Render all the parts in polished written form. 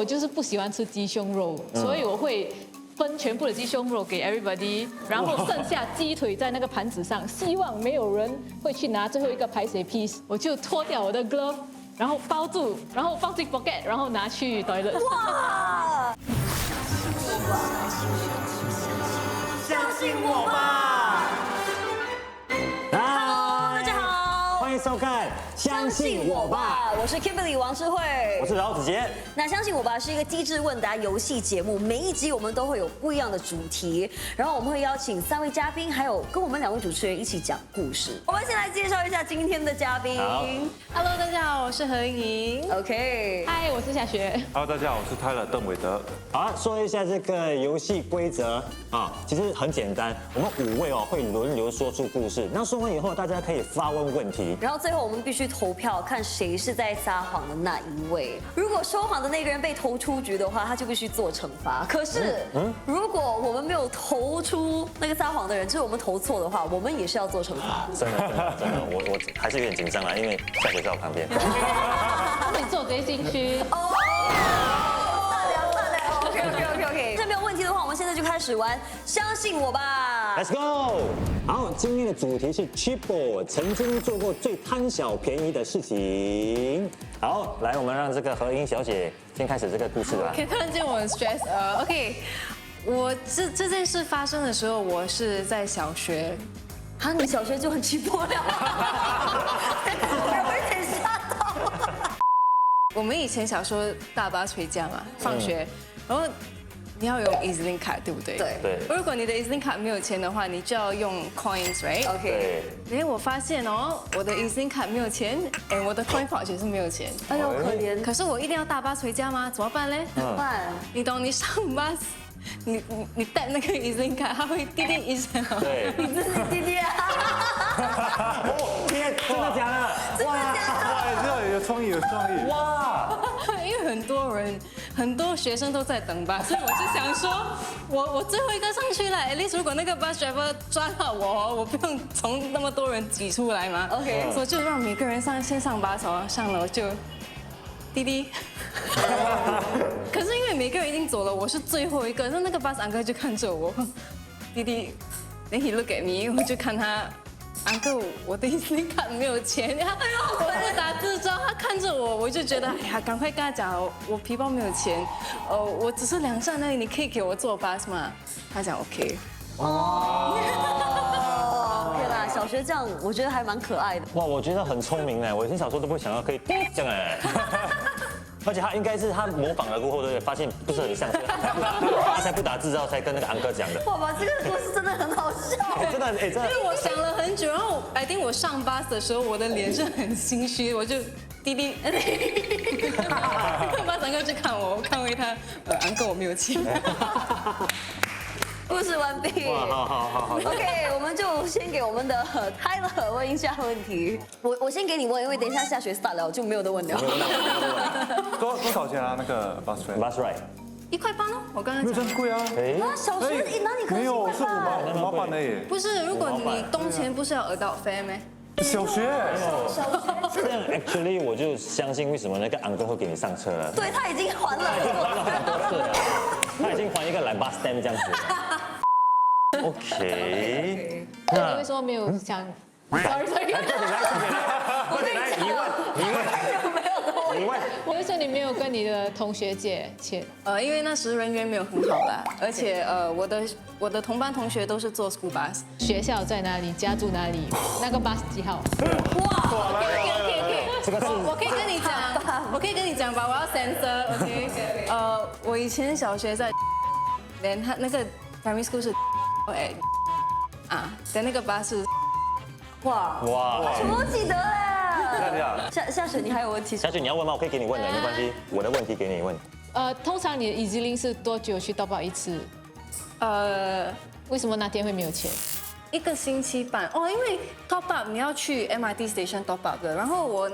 我就是不喜欢吃鸡胸肉，所以我会分全部的鸡胸肉给 everybody， 然后剩下鸡腿在那个盘子上，希望没有人会去拿最后一个排水 piece， 我就脱掉我的 glove， 然后包住，然后放进 pocket， 然后拿去 toilet。哇！相信我吧！大家好，欢迎收看《相信我吧》，我是 Kimberly 王智慧，我是饶子杰。那相信我吧是一个机智问答游戏节目，每一集我们都会有不一样的主题，然后我们会邀请3位嘉宾，还有跟我们2位主持人一起讲故事。我们先来介绍一下今天的嘉宾。好 Hello， 大家好，我是何莹。 OK， 嗨，我是夏雪。 Hello， 大家好，我是泰勒邓伟德。好，说一下这个游戏规则啊，其实很简单，我们5位会轮流说出故事，那说完以后，大家可以发问问题。然后最后我们必须投票，看谁是在撒谎的那一位。如果说谎的那个人被投出局的话，他就必须做惩罚。可是，如果我们没有投出那个撒谎的人，就是我们投错的话，我们也是要做惩罚。真的，我还是有点紧张啦，因为夏雪在我旁边。你做贼心虚。哦，善良。OK。这没有问题的话，我们现在就开始玩，相信我吧。 Let's go！ 好，今天的主题是 Cheapo 曾经做过最贪小便宜的事情。好，来，我们让这个何英小姐先开始这个故事吧。可以看见我很 stress。OK， 我这件事发生的时候，我是在小学。啊，你小学就很气魄了，有一点吓到。我们以前小时候大巴回家嘛，放学，然后你要用 EasyLink 卡，对不对？对。如果你的 EasyLink 卡没有钱的话，你就要用 coins，right？ OK。哎，我发现哦，我的 EasyLink 卡没有钱，哎，我的 coin pouch 也是没有钱。哎呦，可怜。可是我一定要大巴回家吗？怎么办嘞？怎么办？你懂，你上巴士，你带那个 EasyLink 卡，它会滴滴一声。对。你自己弟弟啊！哦，天，真的假的？哇，这有创意，有创意。哇！因为很多学生都在等吧，所以我就想说，我最后一个上去了。at least 如果那个 bus driver 抓到我，我不用从那么多人挤出来嘛。OK 所以就让每个人先上巴士，上楼就滴滴。可是因为每个人已经走了，我是最后一个，那个 bus uncle 就看着我，滴滴，then he look at me， 我就看他。uncle， 我的 EasyLink 卡没有钱，我不打自招，他看着我，我就觉得，哎呀，赶快跟他讲，我皮包没有钱，我只是2站而已，你可以给我坐巴士吗？他讲 OK。哦，天哪，小学这样我觉得还蛮可爱的。哇，我觉得很聪明哎，我以前小时候都不会想到可以这样哎。而且他应该是他模仿了过后，对不对？发现不是很像，他才不打自招，才跟那个安哥讲的。哇哇，这个故事真的很好笑。真的哎，真的。因为我想了很久，然后I think我上巴士的时候，我的脸是很心虚，我就滴滴，巴士哥就看我，我看回他，uncle 我没有钱。故事完毕。哇，好。OK， 我们就先给我们的Tyler问一下问题。我先给你问，因为等一下下学 start 了就没有的问了。多少钱啊？那个 bus ride？ That's right。1.8呢？我刚才没有讲真贵啊。哎，啊，小学哪里可以没有，是5005毛半而已。不是，如果你东前不是要adult fare吗？小学。这样 actually 我就相信为什么那个安哥会给你上车了。对他已经还了。还了很多次了，他已经还一个来 bus stand 这样子。OK， 那你为什么没有想？Sorry， 快点来，你问。我为什么你没有跟你的同学借钱？因为那时人缘没有很好啦，而且我的同班同学都是坐 school bus。学校在哪里？家住哪里？那个 bus 几号？哇 ，OK， 这个是我可以跟你讲吧，我要 censor，OK。我以前小学在，连他那个 primary school 是，的那个巴士。哇，全部记得嘞。下雪，你还有问题？小雪你要问吗？我可以给你问的，没关系，我的问题给你问。通常你的 EasyLink 是多久去 top up 一次？为什么那天会没有钱？ 1个星期半哦，因为 top up 你要去 MRT station top up 的，然后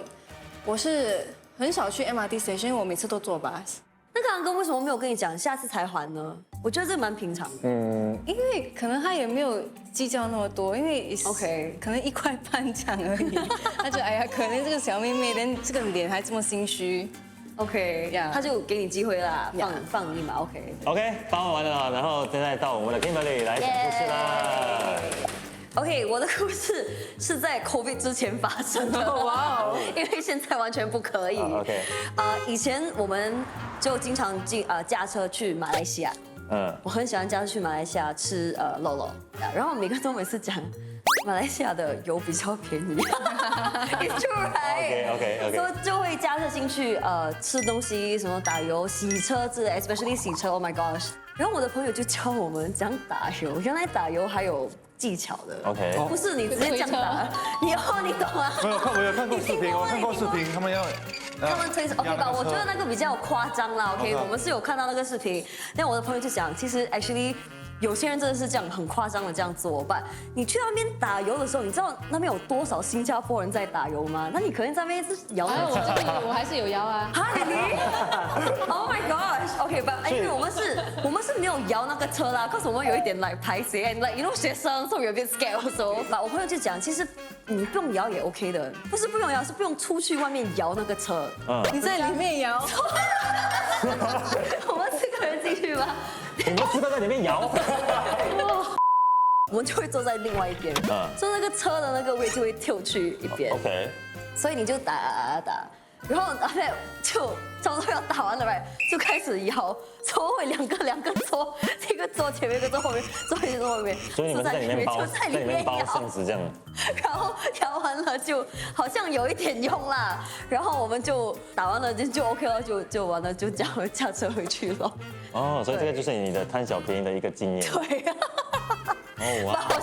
我是很少去 MRT station，因为我每次都坐 bus。那个uncle为什么没有跟你讲下次才还呢？我觉得这蛮平常的。因为可能他也没有计较那么多，因为 OK 可能1块半这样而已。他就哎呀，可能这个小妹妹连这个脸还这么心虚。OK， Yeah 他就给你机会啦， Yeah 放你嘛 OK。 OK，发问完了，然后现在到我们的 Kimberly 来讲故事啦。 OK， 我的故事是在 COVID 之前发生的，哇哦！因为现在完全不可以。好，OK 以前我们就经常驾车去马来西亚，我很喜欢驾车去马来西亚吃肉肉，然后每个人都每次讲马来西亚的油比较便宜，It's true right？ OK， 所以就会驾车进去吃东西，什么打油、洗车之类 ，especially 洗车 ，Oh my gosh！ 然后我的朋友就教我们怎样打油，原来打油还有技巧的 OK 不是你直接这样打，你懂吗？没有看，我有看过视频，你听过吗我看过视频，他们要他们推 OK 吧，我觉得那个比较夸张啦 ，OK， 我们是有看到那个视频，但我的朋友就讲，其实 actually 有些人真的是这样很夸张的这样做吧。你去那边打油的时候，你知道那边有多少新加坡人在打油吗？那你可能在那边是摇哎，那个我还是有摇啊。哈你 ？Oh my gosh！OK， 吧，因为我们是没有摇那个车啦，可是我们有一点来排泄，like you know 学生，所以有点 scared also。吧，我朋友就讲，其实你不用摇也 OK 的，不是不用摇，是不用出去外面摇那个车。你在里面摇，我们4个人进去吗？你们4个在里面摇。我们就会坐在另外一边，所以那个车的那个位就会跳去一边。 OK， 所以你就打，然后就差不多要打完了，right， 就开始摇，所以会两个坐，一个坐前面，一个坐后面，坐前面坐后面，所以你们在里面包，就在里面包摇绳子这样。然后摇完了就好像有一点用啦，然后我们就打完了就 OK 了，就完了就驾车回去了。哦，所以这个就是你的贪小便宜的一个经验。对，哦哇，好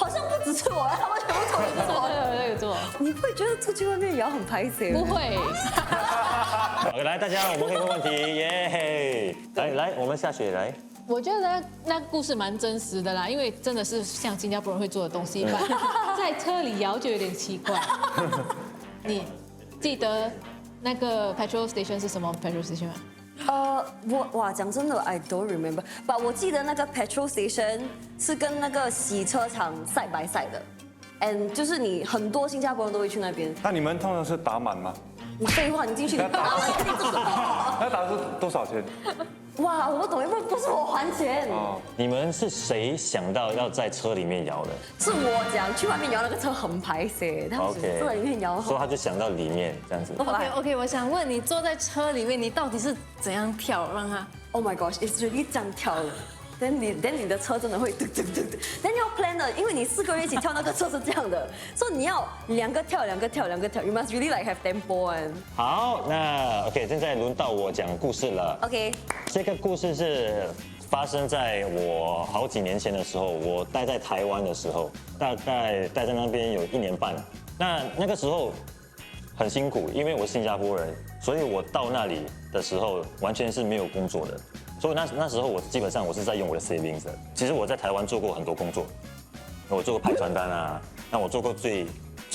像不只是我，他们全部都有做。那个做你不会觉得出去外面摇很排泄？不会，好来大家，我们可以问问题，耶！来，我们下雪来。我觉得那故事蛮真实的啦，因为真的是像新加坡人会做的东西吧，在车里摇就有点奇怪。你记得那个 petrol station 是什么 petrol station 吗？讲真的 ，I don't remember。我记得那个 petrol station 是跟那个洗车场side by side 的，and 就是你很多新加坡人都会去那边。那你们通常是打满吗？你废话，你进去你打完肯定就是那打是多少钱？哇，我不懂，因为不是我还钱，你们是谁想到要在车里面摇的是我讲去外面摇那个车很排泄，他们只是坐在里面摇。所以他就想到里面这样子。 OK， 我想问你，坐在车里面，你到底是怎样跳让它？ Oh my gosh，it's really 这样跳的。等你的车真的会嘟嘟嘟嘟，但你要 plan 的，因为你4个人一起跳那个车是这样的，所以你要2个跳，2个跳，2个跳，you must really like have tempo and。好，那 OK， 现在轮到我讲故事了。 OK， 这个故事是发生在我好几年前的时候，我待在台湾的时候，大概待在那边有1年半。那个时候很辛苦，因为我是新加坡人，所以我到那里的时候完全是没有工作的。所以那时候我基本上我是在用我的 savings 的。其实我在台湾做过很多工作，我做过派传单啊，那我做过最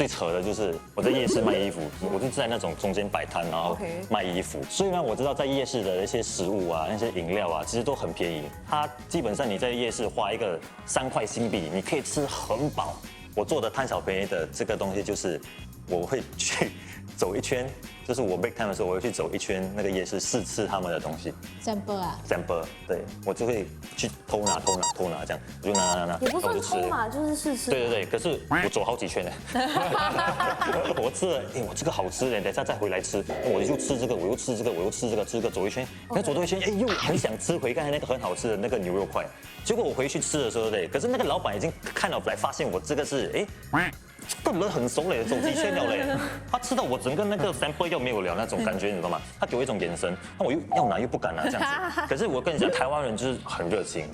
扯的就是我在夜市卖衣服，我就在那种中间摆摊，然后卖衣服。虽然我知道在夜市的那些食物啊、那些饮料啊，其实都很便宜，它基本上你在夜市花一个3块新币，你可以吃很饱。我做的贪小便宜的这个东西就是我会去走一圈，就是我 break time 的时候，我会去走一圈那个夜市试吃他们的东西。sample 啊， sample， 对我就会去偷拿这样，我就拿，也不算然后我就吃偷嘛，就是试吃。对，可是我走好几圈呢。我吃了，我这个好吃嘞，等一下再回来吃，我就吃这个，我又吃这个，我又吃这个，吃个走一圈，那走多一圈，又很想吃回刚才那个很好吃的那个牛肉块。结果我回去吃的时候，对，可是那个老板已经看到来发现我这个是，这个人很熟嘞，走几圈了嘞，他吃到我整个那个 sample 又没有了那种感觉，你知道吗？他给我一种眼神，那我又要拿又不敢拿这样子。可是我跟你讲，台湾人就是很热情，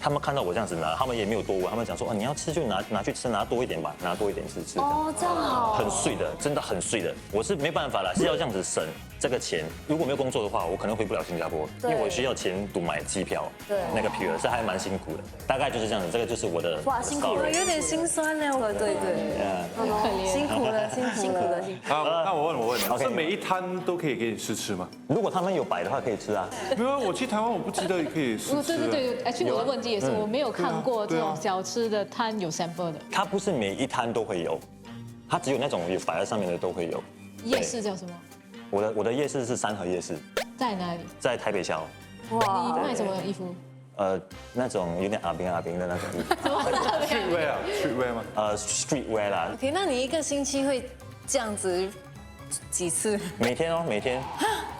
他们看到我这样子拿，他们也没有多问，他们讲说，你要吃就拿去吃，拿多一点吧，拿多一点吃。哦，这样好。很碎的，真的很碎的。我是没办法了，是要这样子省这个钱。如果没有工作的话，我可能回不了新加坡，因为我需要钱赌买机票。对，那个 period 是还蛮辛苦的，大概就是这样子。这个就是我的哇，辛苦了，有点心酸呢。对，可怜。辛苦了。那我问你， OK 是每一摊都可以给你试吃吗？如果他们有摆的话，可以吃啊。没有，我去台湾我不记得可以试吃。对，其实我的问题也是，我没有看过这种小吃的摊有 sample 的。它不是每一摊都会有，它只有那种有摆在上面的都会有。夜市叫什么？我的夜市是三和夜市，在哪里？在台北桥。你卖什么衣服？那种有点阿兵的那种衣服。 streetwear 啊，streetwear 吗？streetwear 啦， OK，那你一个星期会这样子几次？每天哦，每天。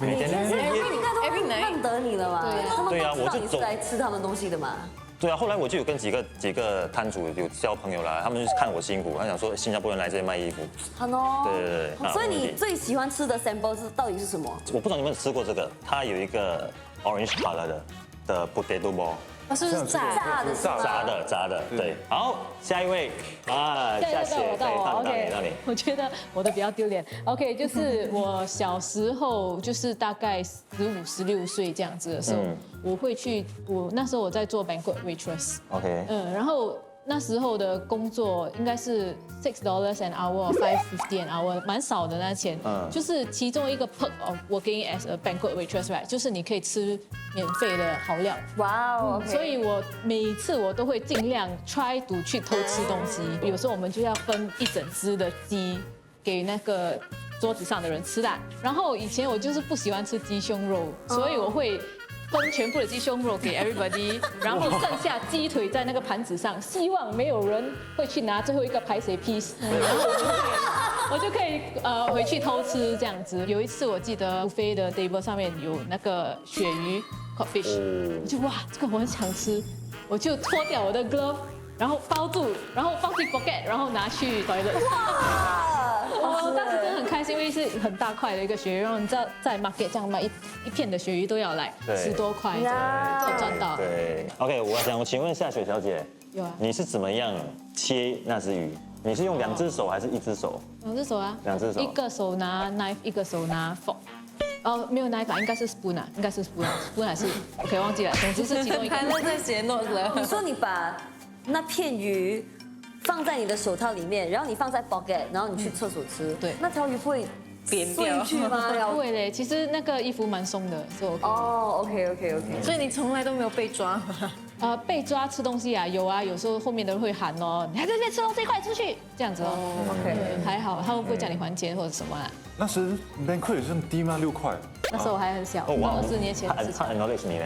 应该都 Every night 认得你了嘛？他们都对啊知道你是我就走来吃他们东西的嘛。对啊，后来我就有跟几个摊主有交朋友啦，他们就是看我辛苦，他想说新加坡人来这里卖衣服。好哦。对啊所以你最喜欢吃的 sample 是到底是什么？我不知道你们有没有吃过这个，它有一个 orange color 的 potato ball。是不是炸？炸的是吗？炸的，对。好，下一位啊，下雪，到我，OK， ，OK。我觉得我的比较丢脸。OK， 就是我小时候，就是大概15、16岁这样子的时候，我会去，那时候我在做 banquet waitress。 OK，然后那时候的工作应该是$6 an hour, $5.50 an hour， 蛮少的那钱。就是其中一个 perk of working as a banquet waitress， right， 就是你可以吃免费的好料。哇哦，所以我每次我都会尽量 try to 去偷吃东西。有时候我们就要分一整只的鸡给那个桌子上的人吃啦。然后以前我就是不喜欢吃鸡胸肉，所以我会分全部的鸡胸肉给 everybody， 然后剩下鸡腿在那个盘子上，希望没有人会去拿最后一个排水 piece， 然后我就可以回去偷吃这样子。有一次我记得 buffet 的 table 上面有那个鳕鱼 codfish， 我就哇这个我很想吃，我就脱掉我的 glove， 然后包住，然后放进 pocket， 然后拿去 toilet。我当时真的很开心，因为是很大块的一个鳕鱼，然后你知道在 market 这样卖一片的鳕鱼都要来对10多块，就赚到。对，OK，我请问一下雪小姐，有啊你是怎么样切那只鱼？你是用2只手还是1只手？ 2只手啊2只手一个手拿 knife， 一个手拿 fork。没有 knife 吧，应该是 spoon 啊，应该是 spoon 还是 OK 忘记了，总之是其中一个。还能在写 notes 了。你说你把那片鱼放在你的手套里面，然后你放在 pocket， 然后你去厕所吃，对那条鱼不会扁掉碎去吗？不会嘞，其实那个衣服蛮松的，所以我哦，OK， 所以你从来都没有被抓吗？被抓吃东西啊，有啊，有时候后面的人会喊哦，你还在这边吃东西，快出去，这样子哦。 OK。还好，他们不会叫你还钱或者什么啦。那时 banquet 也是很低吗？6块。那时候我还很小，20年前的事情他。acknowledge 你呢？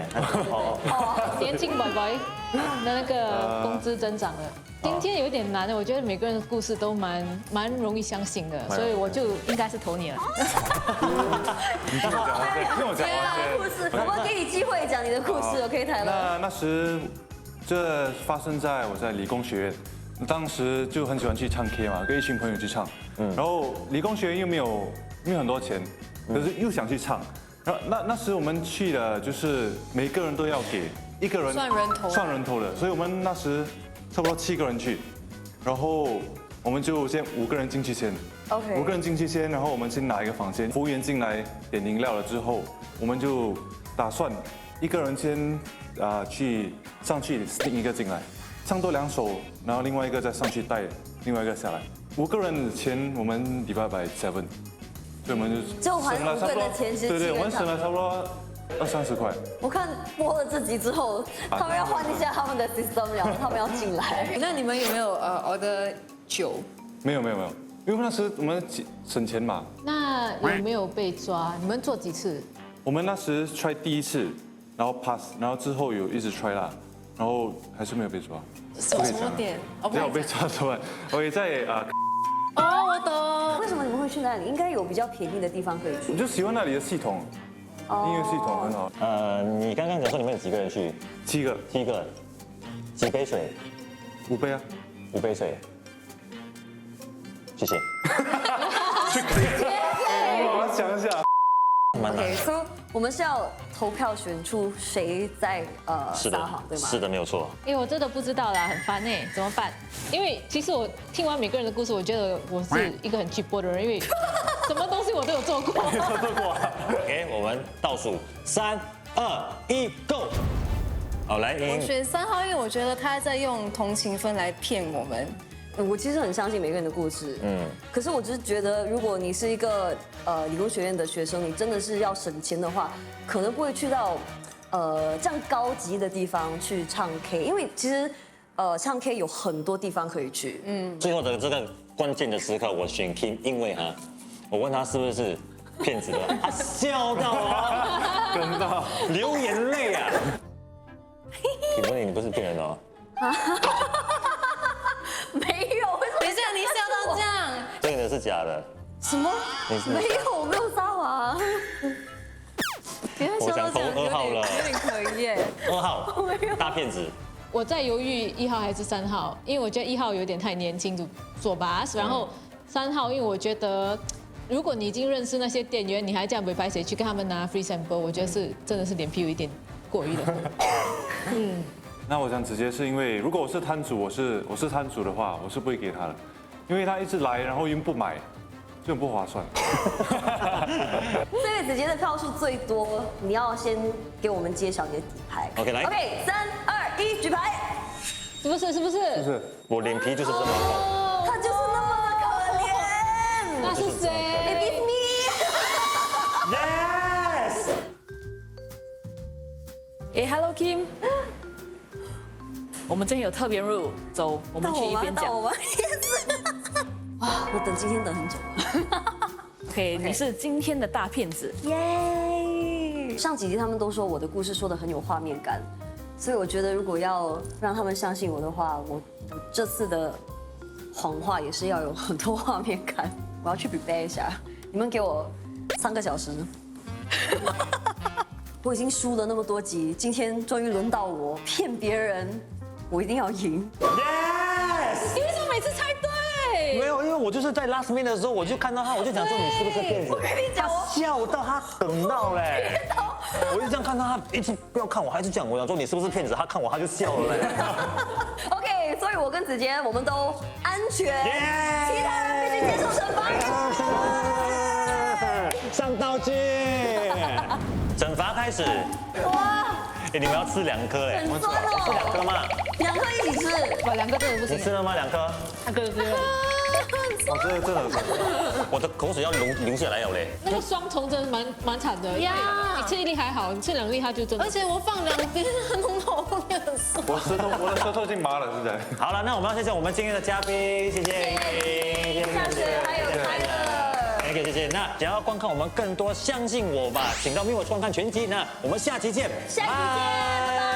年轻 boy 的那个工资增长了。今天有点难的，我觉得每个人的故事都蛮容易相信的，所以我就应该是投你了。你听我讲完先。故事，我们给你机会讲你的故事，OK，泰勒。那时这发生在我在理工学院，当时就很喜欢去唱 K 嘛，跟一群朋友去唱。然后理工学院又没有很多钱，可是又想去唱。然后那时我们去的就是每个人都要给一个人算人头的，所以我们那时差不多7个人去，然后我们就先5个人进去先。 OK。 5个人进去先，然后我们先拿一个房间，服务员进来点饮料了之后，我们就打算一个人先上去 stick 一个进来，唱多2首，然后另外一个再上去带另外一个下来。5个人的钱我们 divide by 7，所以我们就还5个人的钱，其实对，我们省了差不多20-30块。我看播了这集之后，他们要换一下他们的 system 了，他们要进来。那你们有没有order 酒？没有，因为那时我们省钱嘛。那有没有被抓？你们做几次？我们那时 try 第1次，然后 pass， 然后之后有一直 try 啦，然后还是没有被抓。什么点？没有被抓怎么办？我也在我懂。为什么你们会去那里？应该有比较便宜的地方可以去。我就喜欢那里的系统，音乐系统很好。你刚刚讲说你们有几个人去7个？7个，几杯水？5杯啊。 5杯水，谢谢。我想一下。蛮难 OK， 所以我们是要投票选出谁在是的撒谎，对吗？是的，没有错。我真的不知道啦，很烦哎，怎么办？因为其实我听完每个人的故事，我觉得我是一个很鸡婆的人，因为什么东西我都有做过。OK，我们倒数3、2、1，Go！ 好，来，我选3号，因为我觉得他在用同情分来骗我们。我其实很相信每个人的故事，可是我只是觉得，如果你是一个理工学院的学生，你真的是要省钱的话，可能不会去到这样高级的地方去唱 K， 因为其实唱 K 有很多地方可以去。最后的这个关键的时刻，我选 Kim， 因为我问他是不是骗子的，他笑到啊，跟到。流眼泪啊。请问你不是骗人哦？没有，为什么等一下，你笑到这样，这个是假的。什么？你是没有，我没有撒谎。别我想投2号了，有点可疑耶。 2号大骗子。我在犹豫1号还是3号，因为我觉得1号有点太年轻做吧，然后3号，因为我觉得如果你已经认识那些店员，你还这样没拍谁去跟他们拿 free sample，我觉得是真的是脸皮有一点过于的厚。那我想直接是因为，如果我是摊主，我是摊主的话，我是不会给他的，因为他一直来，然后又不买，就很不划算。这位子杰的票数最多，你要先给我们揭晓你的底牌。 OK，来 OK，3、2、1，举牌。是不是？是不是？是我脸皮就是这么厚。他就是那么的可怜。那是谁？ It's me。 Yes。Hello Kim，我们这边有特别任务，走，我们去一边讲。到我吗？哇，我等今天等很久了。 OK，你是今天的大骗子。耶！上几集他们都说我的故事说的很有画面感，所以我觉得如果要让他们相信我的话，我这次的谎话也是要有很多画面感。我要去 prepare 一下，你们给我3个小时。我已经输了那么多集，今天终于轮到我骗别人，我一定要赢。 Yes。你为什么每次猜对？没有，因为我就是在 last minute 的时候，我就看到他，我就讲说你是不是骗子？我跟你讲，他笑到他等到嘞，我就这样看到他一直不要看我，还是讲我讲说你是不是骗子？他看我他就笑了嘞。 OK， 所以我跟子杰我们都安全，其他人必须接受惩罚。上道具，惩罚开始。哇，哎，你们要吃2颗嘞，很酸哦吃2颗吗？ 2颗一起吃。哇，2个真的不行。你吃了吗？2颗？2个不行。哦，真的我的口水要流下来了嘞。那个双重真的蛮惨的呀！你吃1粒还好，你吃2粒它就真的。而且我放2边，弄到我后面很酸。我的舌头已经麻了，现在。好了，那我们要谢谢我们今天的嘉宾，谢谢莹莹，下次还有快乐。 OK，谢谢。那想要观看我们更多相信我吧，请到咪我观看全集。那我们下期见，下期见，拜拜。